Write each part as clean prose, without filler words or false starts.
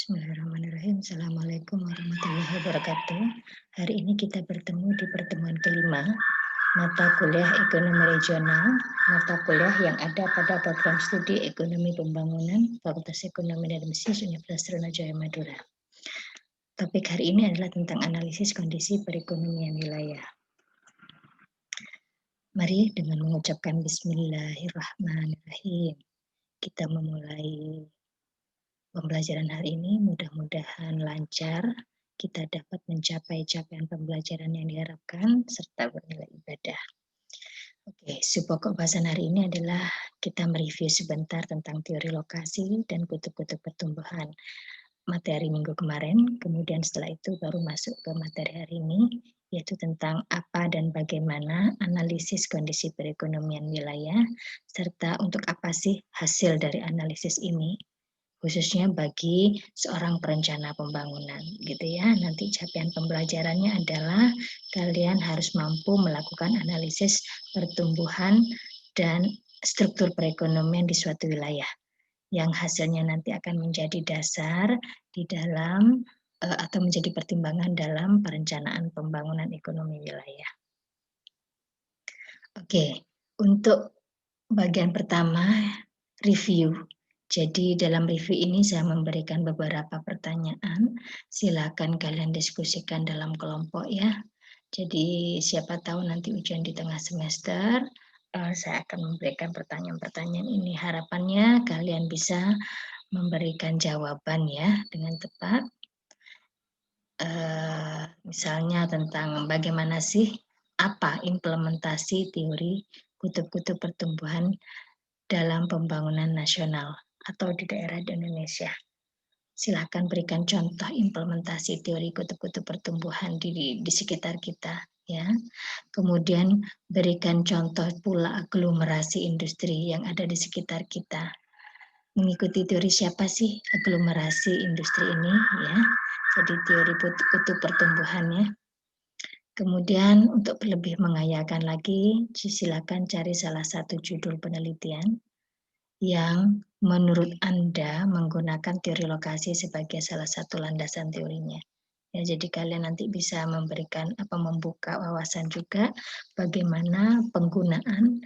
Bismillahirrahmanirrahim. Assalamualaikum warahmatullahi wabarakatuh. Hari ini kita bertemu di pertemuan kelima mata kuliah Ekonomi Regional, mata kuliah yang ada pada program studi Ekonomi Pembangunan Fakultas Ekonomi dan Bisnis Universitas Sriwijaya Madura. Topik hari ini adalah tentang analisis kondisi perekonomian wilayah. Mari dengan mengucapkan Bismillahirrahmanirrahim, kita memulai pembelajaran hari ini. Mudah-mudahan lancar, kita dapat mencapai capaian pembelajaran yang diharapkan, serta bernilai ibadah. Oke, pokok bahasan hari ini adalah kita mereview sebentar tentang teori lokasi dan kutub-kutub pertumbuhan materi minggu kemarin, kemudian setelah itu baru masuk ke materi hari ini, yaitu tentang apa dan bagaimana analisis kondisi perekonomian wilayah, serta untuk apa sih hasil dari analisis ini, khususnya bagi seorang perencana pembangunan, gitu ya. Nanti capaian pembelajarannya adalah kalian harus mampu melakukan analisis pertumbuhan dan struktur perekonomian di suatu wilayah, yang hasilnya nanti akan menjadi dasar di dalam atau menjadi pertimbangan dalam perencanaan pembangunan ekonomi wilayah. Oke, untuk bagian pertama, review. Jadi dalam review ini saya memberikan beberapa pertanyaan, silakan kalian diskusikan dalam kelompok ya. Jadi siapa tahu nanti ujian di tengah semester, saya akan memberikan pertanyaan-pertanyaan ini. Harapannya kalian bisa memberikan jawaban ya dengan tepat. Misalnya tentang bagaimana sih, apa implementasi teori kutub-kutub pertumbuhan dalam pembangunan nasional atau di daerah di Indonesia. Silakan berikan contoh implementasi teori kutub-kutub pertumbuhan di sekitar kita, ya. Kemudian berikan contoh pula aglomerasi industri yang ada di sekitar kita. Mengikuti teori siapa sih aglomerasi industri ini, ya. Jadi teori kutub pertumbuhannya. Kemudian untuk lebih mengayakan lagi, silakan cari salah satu judul penelitian yang menurut Anda menggunakan teori lokasi sebagai salah satu landasan teorinya. Ya, jadi kalian nanti bisa memberikan membuka wawasan juga bagaimana penggunaan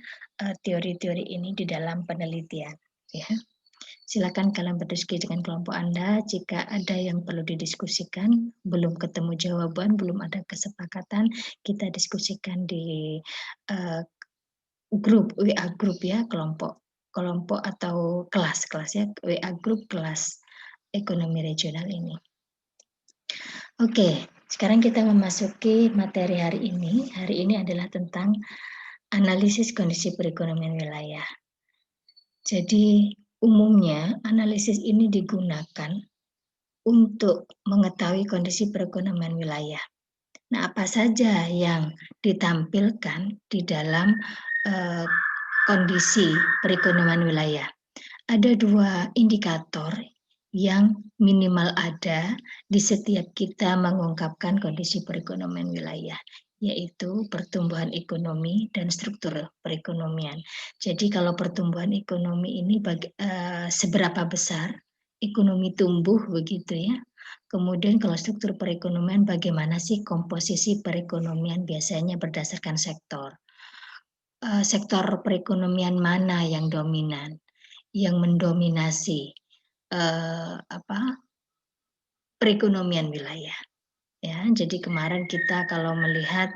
teori-teori ini di dalam penelitian. Ya, silakan kalian berdiskusi dengan kelompok Anda. Jika ada yang perlu didiskusikan, belum ketemu jawaban, belum ada kesepakatan, kita diskusikan di grup WA grup ya, kelompok atau kelas ya, WA grup kelas ekonomi regional ini. Oke, sekarang kita memasuki materi hari ini. Hari ini adalah tentang analisis kondisi perekonomian wilayah. Jadi umumnya analisis ini digunakan untuk mengetahui kondisi perekonomian wilayah. Nah, apa saja yang ditampilkan di dalam kondisi perekonomian wilayah? Ada dua indikator yang minimal ada di setiap kita mengungkapkan kondisi perekonomian wilayah, yaitu pertumbuhan ekonomi dan struktur perekonomian. Jadi kalau pertumbuhan ekonomi ini seberapa besar ekonomi tumbuh begitu ya. Kemudian kalau struktur perekonomian bagaimana sih komposisi perekonomian biasanya berdasarkan sektor. Sektor perekonomian mana yang dominan, yang mendominasi perekonomian wilayah. Ya, jadi kemarin kita kalau melihat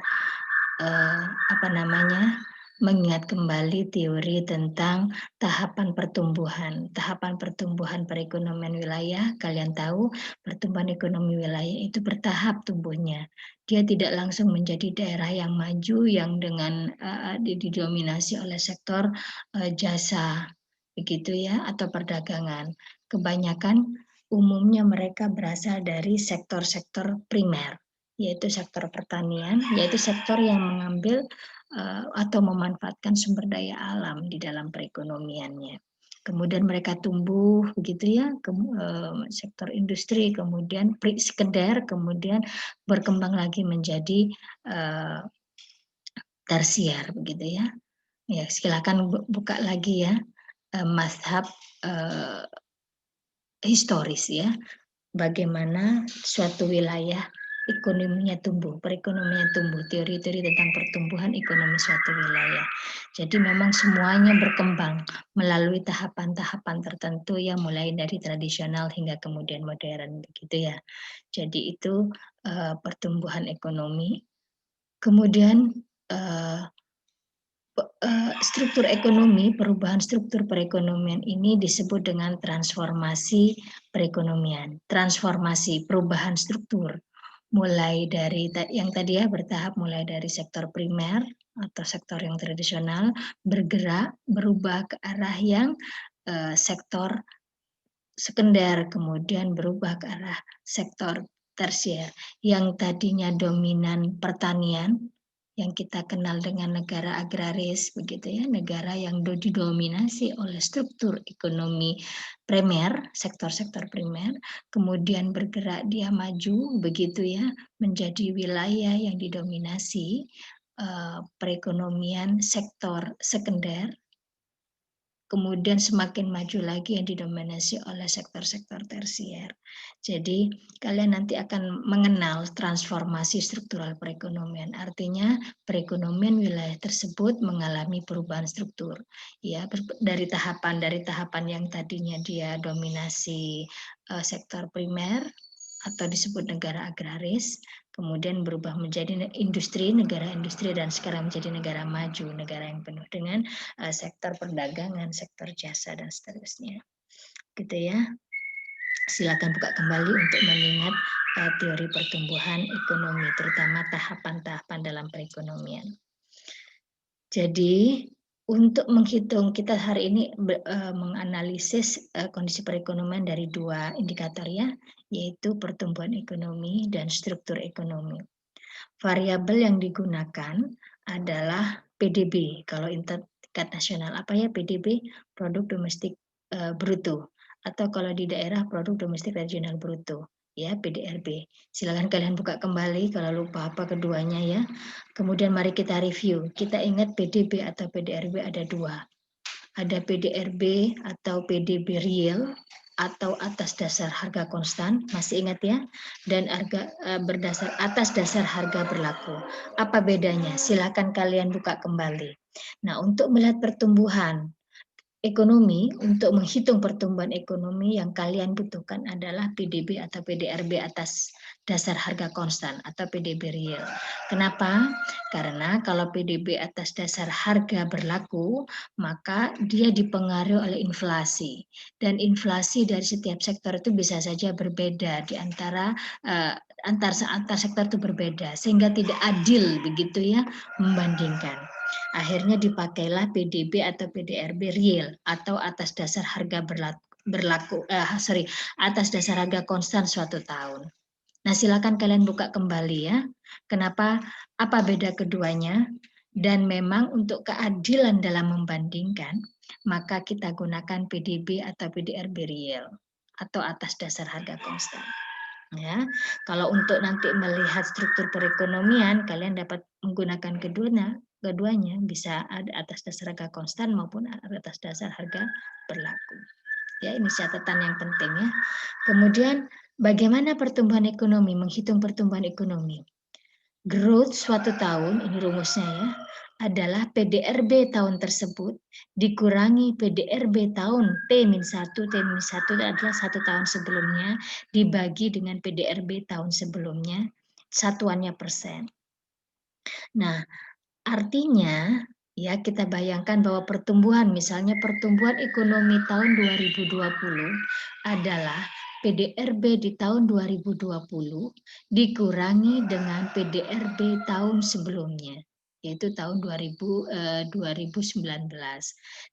mengingat kembali teori tentang tahapan pertumbuhan perekonomian wilayah, kalian tahu pertumbuhan ekonomi wilayah itu bertahap tumbuhnya. Dia tidak langsung menjadi daerah yang maju yang dengan didominasi oleh sektor jasa, begitu ya, atau perdagangan. Kebanyakan umumnya mereka berasal dari sektor-sektor primer, yaitu sektor pertanian, yaitu sektor yang mengambil atau memanfaatkan sumber daya alam di dalam perekonomiannya. Kemudian mereka tumbuh begitu ya, sektor industri, kemudian sekunder, kemudian berkembang lagi menjadi tersier begitu ya. Ya, silakan buka lagi ya mazhab historis ya. bagaimana suatu wilayah ekonominya tumbuh, perekonomian tumbuh, teori-teori tentang pertumbuhan ekonomi suatu wilayah. Jadi memang semuanya berkembang melalui tahapan-tahapan tertentu yang mulai dari tradisional hingga kemudian modern begitu ya. Jadi itu pertumbuhan ekonomi. Kemudian struktur ekonomi, perubahan struktur perekonomian ini disebut dengan transformasi perekonomian, transformasi perubahan struktur, mulai dari yang tadi ya bertahap mulai dari sektor primer atau sektor yang tradisional bergerak berubah ke arah yang sektor sekunder, kemudian berubah ke arah sektor tersier yang tadinya dominan pertanian yang kita kenal dengan negara agraris begitu ya, negara yang didominasi oleh struktur ekonomi primer, sektor-sektor primer, kemudian bergerak dia maju begitu ya, menjadi wilayah yang didominasi perekonomian sektor sekunder. Kemudian semakin maju lagi yang didominasi oleh sektor-sektor tersier. Jadi kalian nanti akan mengenal transformasi struktural perekonomian. Artinya perekonomian wilayah tersebut mengalami perubahan struktur. Ya, dari tahapan yang tadinya dia dominasi sektor primer atau disebut negara agraris, kemudian berubah menjadi industri, negara industri, dan sekarang menjadi negara maju, negara yang penuh dengan sektor perdagangan, sektor jasa, dan seterusnya. Gitu ya. Silakan buka kembali untuk mengingat teori pertumbuhan ekonomi, terutama tahapan-tahapan dalam perekonomian. Jadi untuk menghitung, kita hari ini menganalisis kondisi perekonomian dari dua indikator ya, yaitu pertumbuhan ekonomi dan struktur ekonomi. Variabel yang digunakan adalah PDB, kalau tingkat nasional. Apa ya PDB? Produk domestik bruto. Atau kalau di daerah produk domestik regional bruto. Ya, PDRB. Silakan kalian buka kembali kalau lupa apa keduanya ya. Kemudian mari kita review. Kita ingat PDB atau PDRB ada dua. Ada PDRB atau PDB real atau atas dasar harga konstan, masih ingat ya? Dan harga berdasar atas dasar harga berlaku. Apa bedanya? Silakan kalian buka kembali. Nah, untuk melihat pertumbuhan ekonomi, untuk menghitung pertumbuhan ekonomi yang kalian butuhkan adalah PDB atau PDRB atas dasar harga konstan atau PDB real. Kenapa? Karena kalau PDB atas dasar harga berlaku, maka dia dipengaruhi oleh inflasi. Dan inflasi dari setiap sektor itu bisa saja berbeda di antara antar sektor itu berbeda, sehingga tidak adil begitu ya membandingkan. Akhirnya dipakailah PDB atau PDRB real atau atas dasar harga atas dasar harga konstan suatu tahun. Nah, silakan kalian buka kembali ya. Kenapa? Apa beda keduanya? Dan memang untuk keadilan dalam membandingkan, maka kita gunakan PDB atau PDRB real atau atas dasar harga konstan. Ya, kalau untuk nanti melihat struktur perekonomian, kalian dapat menggunakan keduanya bisa ada atas dasar harga konstan maupun atas dasar harga berlaku. Ya, ini catatan yang penting ya. Kemudian bagaimana pertumbuhan ekonomi, menghitung pertumbuhan ekonomi. Growth suatu tahun, ini rumusnya ya, adalah PDRB tahun tersebut dikurangi PDRB tahun T-1, T-1 adalah satu tahun sebelumnya, dibagi dengan PDRB tahun sebelumnya, satuannya persen. Nah, artinya ya kita bayangkan bahwa pertumbuhan, misalnya pertumbuhan ekonomi tahun 2020 adalah PDRB di tahun 2020 dikurangi dengan PDRB tahun sebelumnya, yaitu tahun 2019,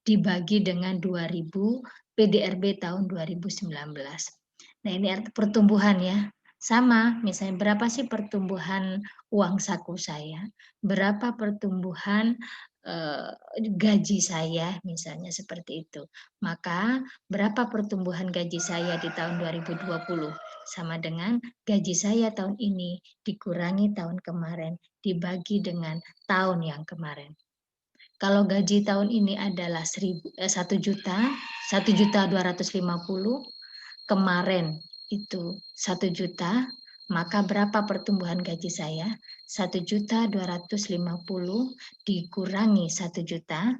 dibagi dengan 2000 PDRB tahun 2019. Nah, ini arti pertumbuhan ya. Sama, misalnya berapa sih pertumbuhan uang saku saya? Berapa pertumbuhan gaji saya, misalnya seperti itu. Maka berapa pertumbuhan gaji saya di tahun 2020 sama dengan gaji saya tahun ini dikurangi tahun kemarin dibagi dengan tahun yang kemarin. Kalau gaji tahun ini adalah 1 juta, 1.250.000, kemarin itu 1 juta, maka berapa pertumbuhan gaji saya? 1.250.000 dikurangi 1 juta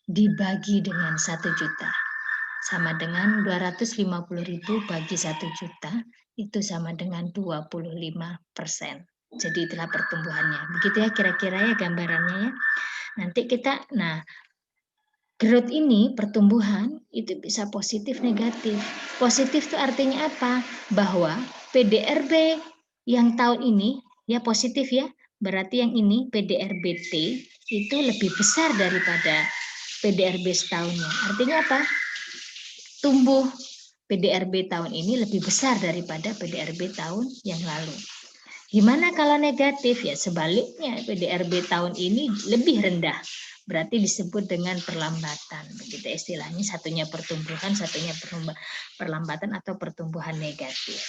dibagi dengan 1 juta. Sama dengan 250.000 bagi 1 juta, itu sama dengan 25%. Jadi itulah pertumbuhannya. Begitu ya kira-kira ya gambarannya ya. Nanti growth ini, pertumbuhan, itu bisa positif, negatif. Positif itu artinya apa? Bahwa PDRB yang tahun ini, ya positif ya, berarti yang ini PDRB-T itu lebih besar daripada PDRB setahunnya. Artinya apa? Tumbuh PDRB tahun ini lebih besar daripada PDRB tahun yang lalu. Gimana kalau negatif? Ya sebaliknya, PDRB tahun ini lebih rendah. Berarti disebut dengan perlambatan. Begitu istilahnya, satunya pertumbuhan, satunya perlambatan atau pertumbuhan negatif.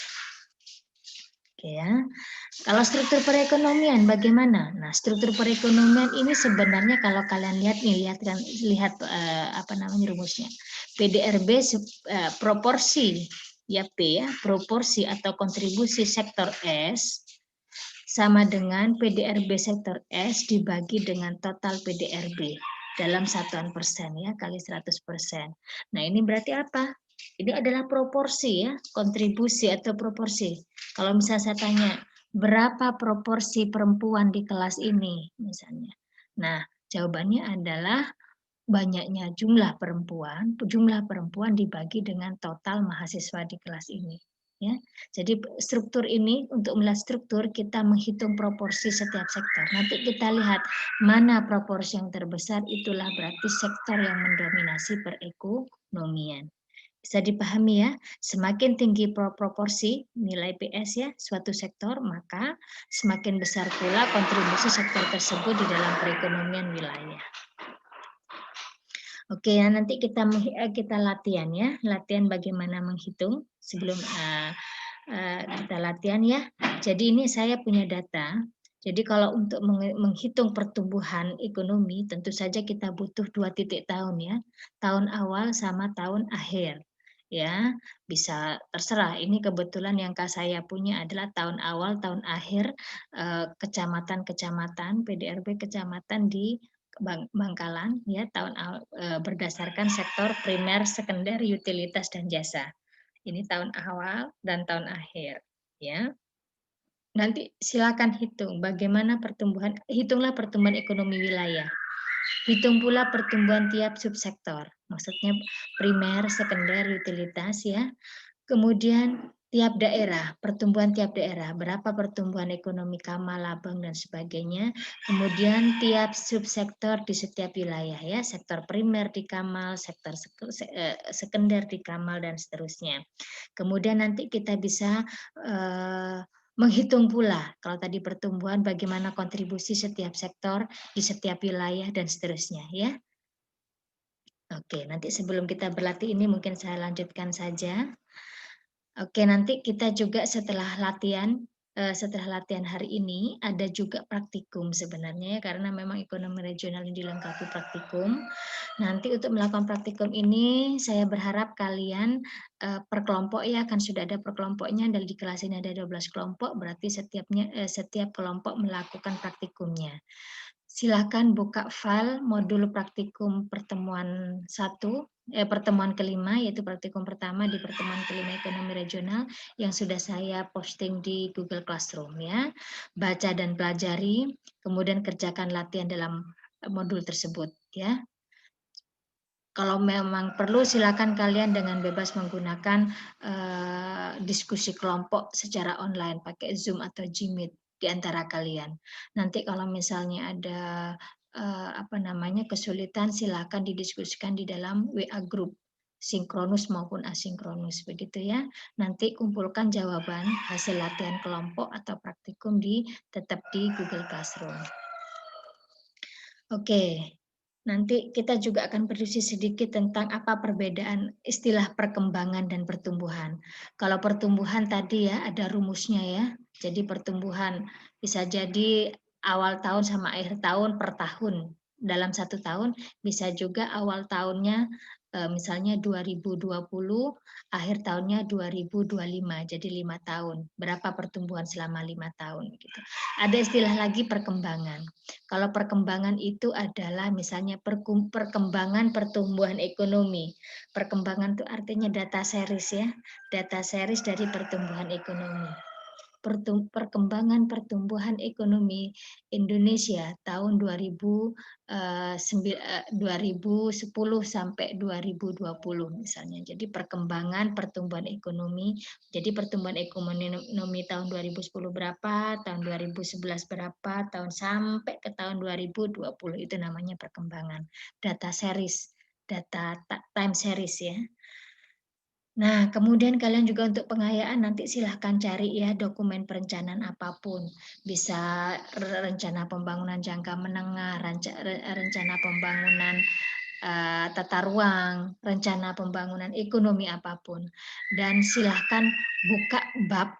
Oke ya. Kalau struktur perekonomian bagaimana? Nah, struktur perekonomian ini sebenarnya kalau kalian lihat rumusnya. PDRB proporsi ya P ya, proporsi atau kontribusi sektor S sama dengan PDRB sektor S dibagi dengan total PDRB dalam satuan persen ya, kali 100%. Nah, ini berarti apa? Ini adalah proporsi ya, kontribusi atau proporsi. Kalau misalnya saya tanya, berapa proporsi perempuan di kelas ini misalnya? Nah, jawabannya adalah banyaknya jumlah perempuan dibagi dengan total mahasiswa di kelas ini. Ya, jadi struktur ini, untuk melihat struktur kita menghitung proporsi setiap sektor. Nanti kita lihat mana proporsi yang terbesar, itulah berarti sektor yang mendominasi perekonomian. Bisa dipahami ya, semakin tinggi proporsi nilai PS ya suatu sektor, maka semakin besar pula kontribusi sektor tersebut di dalam perekonomian wilayah. Oke, nanti kita latihan ya, latihan bagaimana menghitung sebelum kita latihan ya. Jadi ini saya punya data. Jadi kalau untuk menghitung pertumbuhan ekonomi, tentu saja kita butuh 2 titik tahun ya, tahun awal sama tahun akhir. Ya, bisa terserah. Ini kebetulan yang saya punya adalah tahun awal, tahun akhir kecamatan-kecamatan, PDRB kecamatan di Bangkalan ya, berdasarkan sektor primer, sekunder, utilitas dan jasa. Ini tahun awal dan tahun akhir ya. Nanti silakan hitung bagaimana hitunglah pertumbuhan ekonomi wilayah. Hitung pula pertumbuhan tiap subsektor. Maksudnya primer, sekunder, utilitas ya. Kemudian tiap daerah, pertumbuhan tiap daerah, berapa pertumbuhan ekonomi Kamal, Labang, dan sebagainya. Kemudian tiap subsektor di setiap wilayah ya, sektor primer di Kamal, sektor sekunder di Kamal, dan seterusnya. Kemudian nanti kita bisa menghitung pula, kalau tadi pertumbuhan, bagaimana kontribusi setiap sektor di setiap wilayah, dan seterusnya ya. Oke, nanti sebelum kita berlatih ini mungkin saya lanjutkan saja. Oke, nanti kita juga setelah latihan hari ini ada juga praktikum sebenarnya ya, karena memang ekonomi regional ini dilengkapi praktikum. Nanti untuk melakukan praktikum ini saya berharap kalian per kelompok ya, kan sudah ada per kelompoknya, dan di kelas ini ada 12 kelompok, berarti setiap kelompok melakukan praktikumnya. Silakan buka file modul praktikum pertemuan kelima, yaitu praktikum pertama di pertemuan kelima ekonomi regional yang sudah saya posting di Google Classroom ya. Baca dan pelajari, kemudian kerjakan latihan dalam modul tersebut ya. Kalau memang perlu silakan kalian dengan bebas menggunakan diskusi kelompok secara online pakai Zoom atau Gmeet di antara kalian. Nanti kalau misalnya ada kesulitan, silakan didiskusikan di dalam WA group sinkronus maupun asinkronus begitu ya. Nanti kumpulkan jawaban hasil latihan kelompok atau praktikum tetap di Google Classroom. Oke. Nanti kita juga akan berdiskusi sedikit tentang apa perbedaan istilah perkembangan dan pertumbuhan. Kalau pertumbuhan tadi ya ada rumusnya ya. Jadi pertumbuhan bisa jadi awal tahun sama akhir tahun per tahun dalam 1 tahun, bisa juga awal tahunnya misalnya 2020, akhir tahunnya 2025, jadi 5 tahun. Berapa pertumbuhan selama 5 tahun gitu. Ada istilah lagi perkembangan. Kalau perkembangan itu adalah misalnya perkembangan pertumbuhan ekonomi. Perkembangan itu artinya data series ya, data series dari pertumbuhan ekonomi. Perkembangan pertumbuhan ekonomi Indonesia tahun 2010 sampai 2020 misalnya. Jadi perkembangan pertumbuhan ekonomi, jadi pertumbuhan ekonomi tahun 2010 berapa, tahun 2011 berapa, tahun sampai ke tahun 2020 itu namanya perkembangan. Data series, data time series ya. Nah, kemudian kalian juga untuk pengayaan nanti silahkan cari ya dokumen perencanaan apapun. Bisa rencana pembangunan jangka menengah, rencana pembangunan tata ruang, rencana pembangunan ekonomi apapun. Dan silahkan buka bab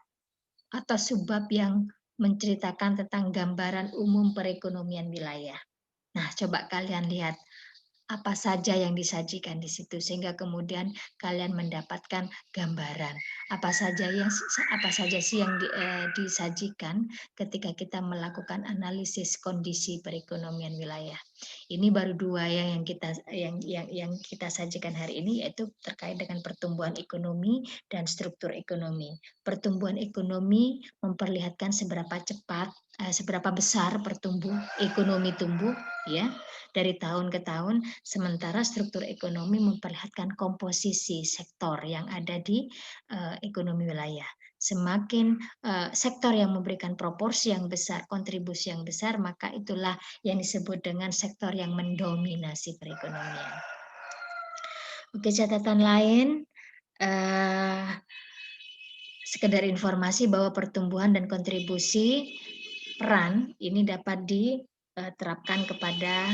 atau subbab yang menceritakan tentang gambaran umum perekonomian wilayah. Nah, coba kalian lihat apa saja yang disajikan di situ sehingga kemudian kalian mendapatkan gambaran apa saja sih yang disajikan ketika kita melakukan analisis kondisi perekonomian wilayah. Ini baru dua yang kita sajikan hari ini, yaitu terkait dengan pertumbuhan ekonomi dan struktur ekonomi. Pertumbuhan ekonomi memperlihatkan seberapa cepat, seberapa besar ekonomi tumbuh ya dari tahun ke tahun, sementara struktur ekonomi memperlihatkan komposisi sektor yang ada di ekonomi wilayah. Semakin sektor yang memberikan proporsi yang besar, kontribusi yang besar, maka itulah yang disebut dengan sektor yang mendominasi perekonomian. Oke, catatan lain, sekedar informasi bahwa pertumbuhan dan kontribusi peran ini dapat diterapkan kepada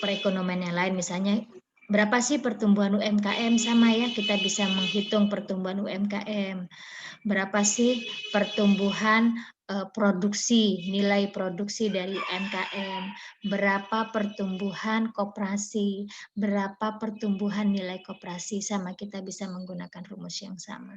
perekonomian yang lain. Misalnya berapa sih pertumbuhan UMKM, sama ya kita bisa menghitung pertumbuhan UMKM. Berapa sih pertumbuhan produksi, nilai produksi dari UMKM, berapa pertumbuhan koperasi, berapa pertumbuhan nilai koperasi, sama kita bisa menggunakan rumus yang sama.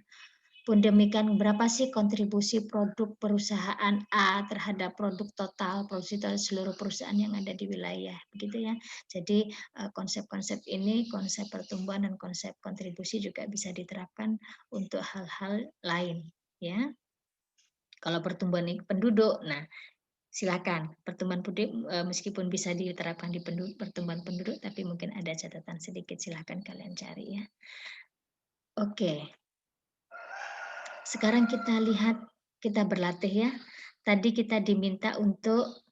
Pun demikian, berapa sih kontribusi produk perusahaan A terhadap produk total produksi seluruh perusahaan yang ada di wilayah, begitu ya. Jadi konsep-konsep ini, konsep pertumbuhan dan konsep kontribusi juga bisa diterapkan untuk hal-hal lain, ya. Kalau pertumbuhan penduduk, nah silakan pertumbuhan penduduk meskipun bisa diterapkan di pertumbuhan penduduk, tapi mungkin ada catatan sedikit, silakan kalian cari ya. Oke. Sekarang kita lihat, kita berlatih ya. Tadi kita diminta untuk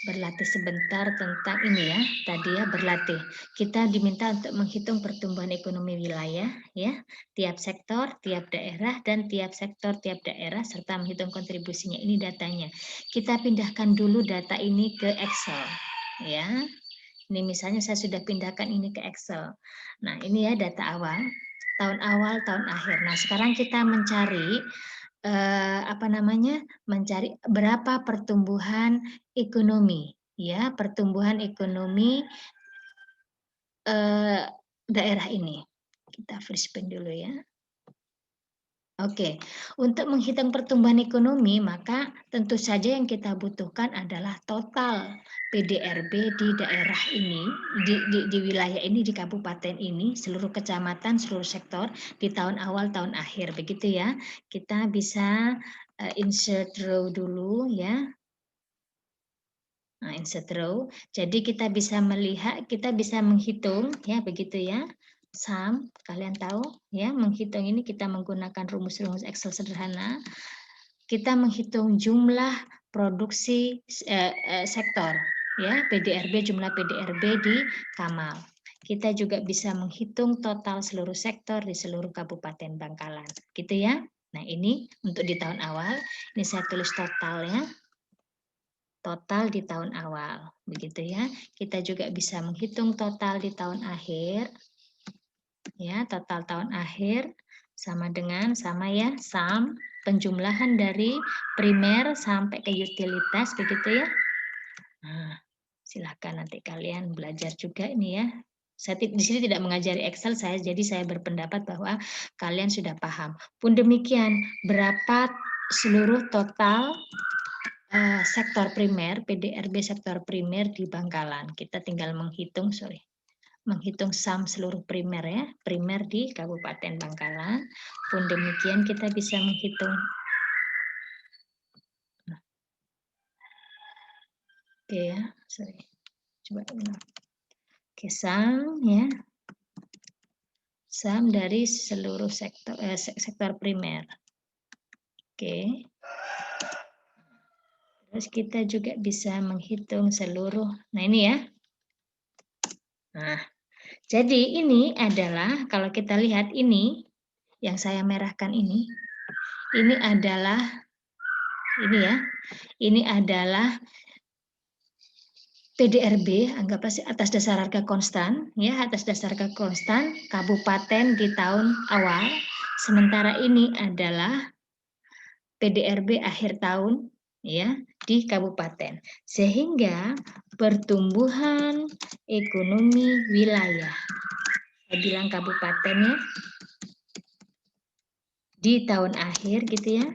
berlatih sebentar tentang ini ya. Tadi ya berlatih. Kita diminta untuk menghitung pertumbuhan ekonomi wilayah ya, tiap sektor, tiap daerah dan tiap sektor, tiap daerah serta menghitung kontribusinya. Ini datanya. Kita pindahkan dulu data ini ke Excel ya. Ini misalnya saya sudah pindahkan ini ke Excel. Nah, ini ya data awal. Tahun awal, tahun akhir. Nah, sekarang kita mencari mencari berapa pertumbuhan ekonomi, ya, pertumbuhan ekonomi daerah ini. Kita freeze print dulu ya. Oke, untuk menghitung pertumbuhan ekonomi, maka tentu saja yang kita butuhkan adalah total PDRB di daerah ini, di wilayah ini, di kabupaten ini, seluruh kecamatan, seluruh sektor, di tahun awal, tahun akhir, begitu ya. Kita bisa insert row dulu ya. Nah, insert row. Jadi kita bisa melihat, kita bisa menghitung, ya begitu ya. Sum, kalian tahu ya, menghitung ini kita menggunakan rumus-rumus Excel sederhana. Kita menghitung jumlah produksi sektor ya, PDRB, jumlah PDRB di Kamal. Kita juga bisa menghitung total seluruh sektor di seluruh Kabupaten Bangkalan, gitu ya. Nah, ini untuk di tahun awal. Ini saya tulis total ya. Total di tahun awal, begitu ya. Kita juga bisa menghitung total di tahun akhir. Ya, total tahun akhir sama ya, sum penjumlahan dari primer sampai ke utilitas, begitu ya. Nah, silakan nanti kalian belajar juga ini ya. Saya di sini tidak mengajari Excel jadi saya berpendapat bahwa kalian sudah paham. Pun demikian, berapa seluruh total sektor primer, PDRB sektor primer di Bangkalan. Kita tinggal menghitung sum seluruh primer ya, primer di Kabupaten Bangkalan. Pun demikian kita bisa menghitung. Oke ya, sorry. Coba ulang. Oke, sum ya. Sum dari seluruh sektor primer. Oke. Terus kita juga bisa menghitung seluruh. Nah, ini ya. Nah, jadi ini adalah kalau kita lihat ini yang saya merahkan ini adalah ini ya. Ini adalah PDRB, anggaplah atas dasar harga konstan, ya, atas dasar harga konstan kabupaten di tahun awal. Sementara ini adalah PDRB akhir tahun, ya, di kabupaten. Sehingga pertumbuhan ekonomi wilayah, saya bilang kabupaten ya, di tahun akhir gitu ya,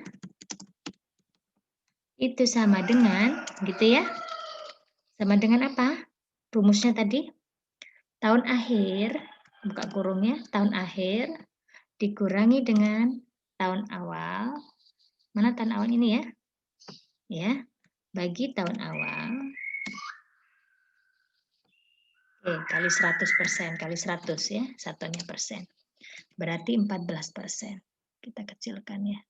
itu sama dengan, gitu ya, sama dengan apa? Rumusnya tadi, tahun akhir, buka kurungnya, tahun akhir dikurangi dengan tahun awal. Mana tahun awal ini ya? Ya, bagi tahun awal. Kali 100%, kali 100 ya, satunya persen. Berarti 14%. Kita kecilkan ya.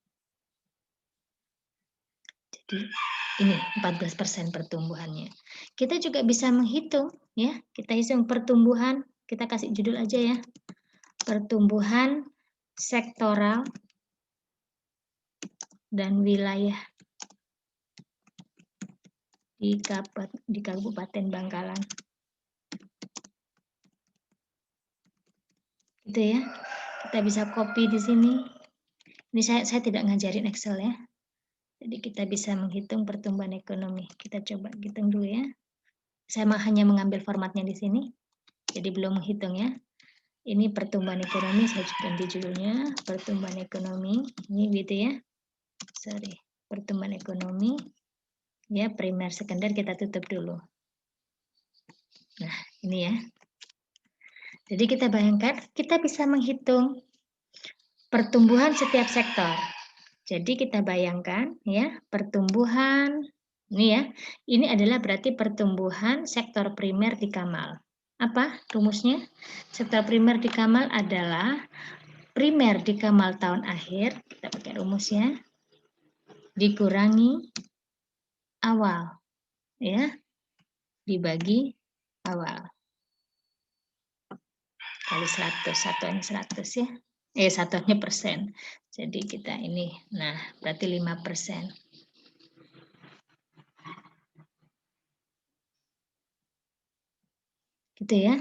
Jadi ini 14% pertumbuhannya. Kita juga bisa menghitung ya, kita hitung pertumbuhan, kita kasih judul aja ya. Pertumbuhan sektoral dan wilayah di Kabupaten Bangkalan. Gitu ya. Kita bisa copy di sini. Ini saya tidak ngajarin Excel ya. Jadi kita bisa menghitung pertumbuhan ekonomi. Kita coba hitung dulu ya. Saya hanya mengambil formatnya di sini. Jadi belum menghitung ya. Ini pertumbuhan ekonomi, saya ganti judulnya. Pertumbuhan ekonomi. Ini gitu ya. Sorry. Pertumbuhan ekonomi. Ya, primer, sekunder kita tutup dulu. Nah, ini ya. Jadi kita bayangkan, kita bisa menghitung pertumbuhan setiap sektor. Jadi kita bayangkan ya, pertumbuhan ini ya. Ini adalah berarti pertumbuhan sektor primer di Kamal. Apa rumusnya? Sektor primer di Kamal adalah primer di Kamal tahun akhir, kita pakai rumusnya, dikurangi awal ya, dibagi awal. Kali 100, satuannya 100 ya. Satuannya persen. Jadi kita ini, nah berarti 5%. Gitu ya.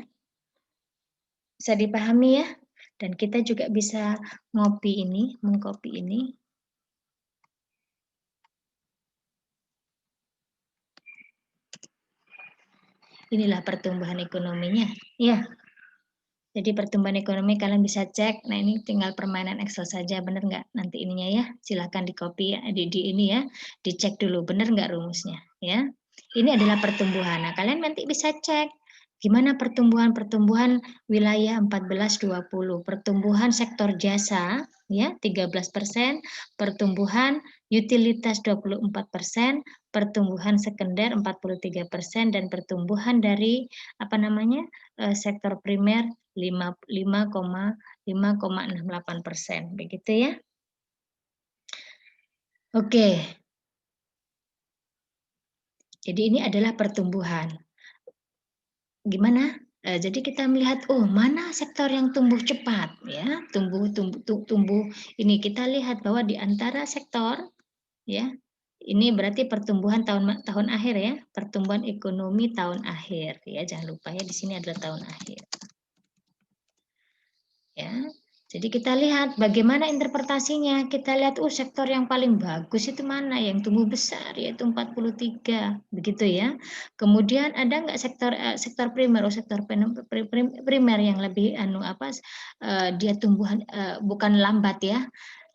Bisa dipahami ya. Dan kita juga bisa ngopi ini, mengcopy ini. Inilah pertumbuhan ekonominya. Ya. Jadi pertumbuhan ekonomi kalian bisa cek. Nah ini tinggal permainan Excel saja, benar nggak? Nanti ininya ya, silahkan di copy ya, di ini ya, dicek dulu benar nggak rumusnya ya. Ini adalah pertumbuhan. Nah kalian nanti bisa cek gimana pertumbuhan wilayah 14-20, pertumbuhan sektor jasa ya 13%, pertumbuhan utilitas 24%, pertumbuhan sekunder 43%, dan pertumbuhan dari apa namanya sektor primer 5,68%, begitu ya. Oke. Jadi ini adalah pertumbuhan. Gimana? Jadi kita melihat, oh mana sektor yang tumbuh cepat, ya, tumbuh ini kita lihat bahwa di antara sektor, ya, ini berarti pertumbuhan tahun akhir ya, pertumbuhan ekonomi tahun akhir, ya, jangan lupa ya di sini adalah tahun akhir. Ya, Jadi kita lihat bagaimana interpretasinya, kita lihat, sektor yang paling bagus itu mana, yang tumbuh besar yaitu 43, begitu ya. Kemudian ada nggak sektor primer, sektor primer yang lebih dia tumbuhan bukan lambat ya,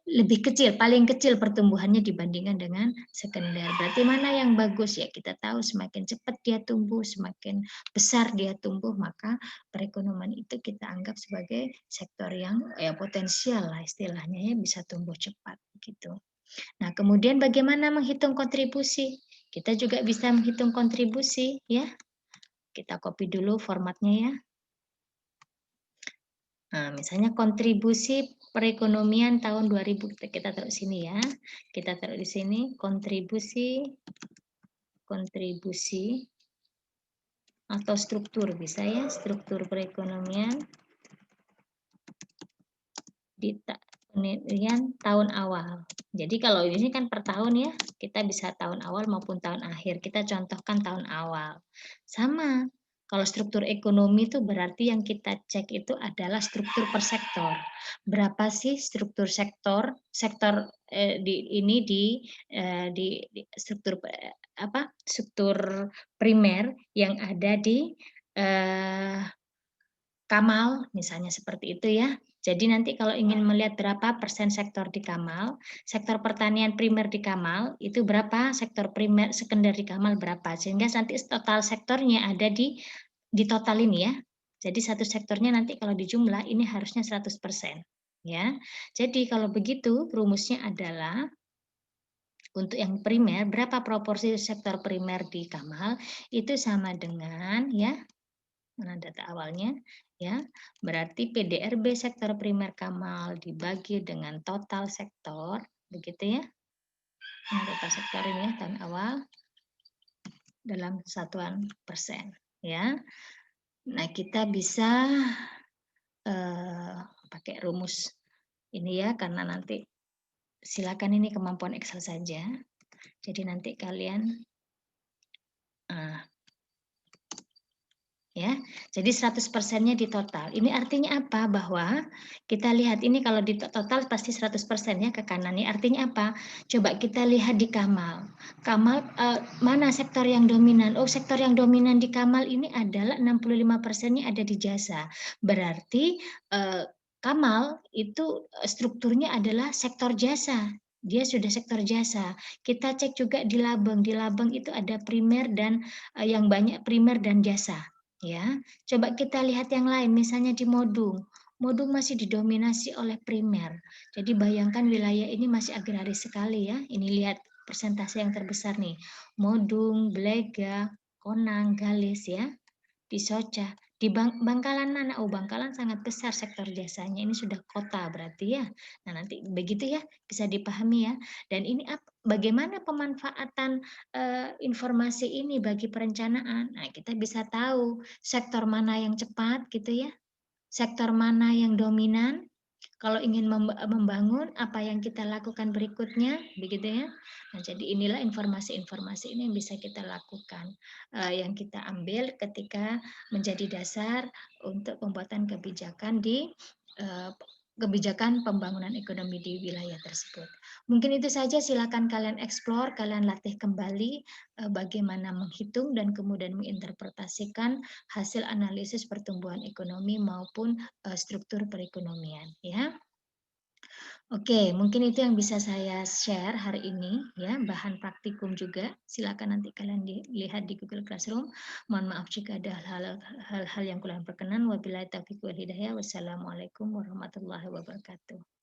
lebih kecil, paling kecil pertumbuhannya dibandingkan dengan sekunder. Berarti mana yang bagus ya? Kita tahu semakin cepat dia tumbuh, semakin besar dia tumbuh, maka perekonomian itu kita anggap sebagai sektor yang ya potensial lah istilahnya ya bisa tumbuh cepat gitu. Nah, kemudian bagaimana menghitung kontribusi? Kita juga bisa menghitung kontribusi ya. Kita copy dulu formatnya ya. Nah, misalnya kontribusi perekonomian tahun 2000 kita taruh sini ya. Kita taruh di sini kontribusi atau struktur bisa ya, struktur perekonomian di penelitian tahun awal. Jadi kalau ini kan per tahun ya, kita bisa tahun awal maupun tahun akhir. Kita contohkan tahun awal. Sama, kalau struktur ekonomi itu berarti yang kita cek itu adalah struktur per sektor. Berapa sih struktur sektor di struktur primer yang ada di Kamal, misalnya seperti itu ya. Jadi nanti kalau ingin melihat berapa persen sektor di Kamal, sektor pertanian primer di Kamal, itu berapa, sektor primer sekunder di Kamal berapa. Sehingga nanti total sektornya ada di total ini ya. Jadi satu sektornya nanti kalau dijumlah ini harusnya 100%. Ya. Jadi kalau begitu rumusnya adalah untuk yang primer, berapa proporsi sektor primer di Kamal, itu sama dengan ya, mana data awalnya ya, berarti PDRB sektor primer Kamal dibagi dengan total sektor, begitu ya. Nah, total sektor ini ya tahun awal dalam satuan persen ya. Nah, kita bisa pakai rumus ini ya, karena nanti silakan ini kemampuan Excel saja. Jadi nanti kalian ya. Jadi 100%-nya di total. Ini artinya apa? Bahwa kita lihat ini kalau di total pasti 100% ya ke kanan. Ini artinya apa? Coba kita lihat di Kamal. Kamal mana sektor yang dominan? Oh, sektor yang dominan di Kamal ini adalah 65%-nya ada di jasa. Berarti Kamal itu strukturnya adalah sektor jasa. Dia sudah sektor jasa. Kita cek juga di Labeng. Di Labeng itu ada primer dan yang banyak primer dan jasa. Ya, coba kita lihat yang lain, misalnya di Modung. Modung masih didominasi oleh primer. Jadi bayangkan wilayah ini masih agraris sekali ya. Ini lihat persentase yang terbesar nih. Modung, Belega, Konang, Galis ya. Di Soca. Di Bangkalan mana? Oh, Bangkalan sangat besar sektor jasanya. Ini sudah kota berarti ya. Nah, nanti begitu ya, bisa dipahami ya. Dan ini bagaimana pemanfaatan informasi ini bagi perencanaan? Nah, kita bisa tahu sektor mana yang cepat gitu ya. Sektor mana yang dominan, kalau ingin membangun apa yang kita lakukan berikutnya, begitu ya. Nah, jadi inilah informasi-informasi ini yang bisa kita lakukan, yang kita ambil ketika menjadi dasar untuk pembuatan kebijakan di kebijakan pembangunan ekonomi di wilayah tersebut. Mungkin itu saja, silakan kalian eksplor, kalian latih kembali bagaimana menghitung dan kemudian menginterpretasikan hasil analisis pertumbuhan ekonomi maupun struktur perekonomian ya. Oke, mungkin itu yang bisa saya share hari ini ya, bahan praktikum juga. Silakan nanti kalian lihat di Google Classroom. Mohon maaf jika ada hal-hal yang kurang berkenan. Wabillahi taufiq wal hidayah. Wassalamualaikum warahmatullahi wabarakatuh.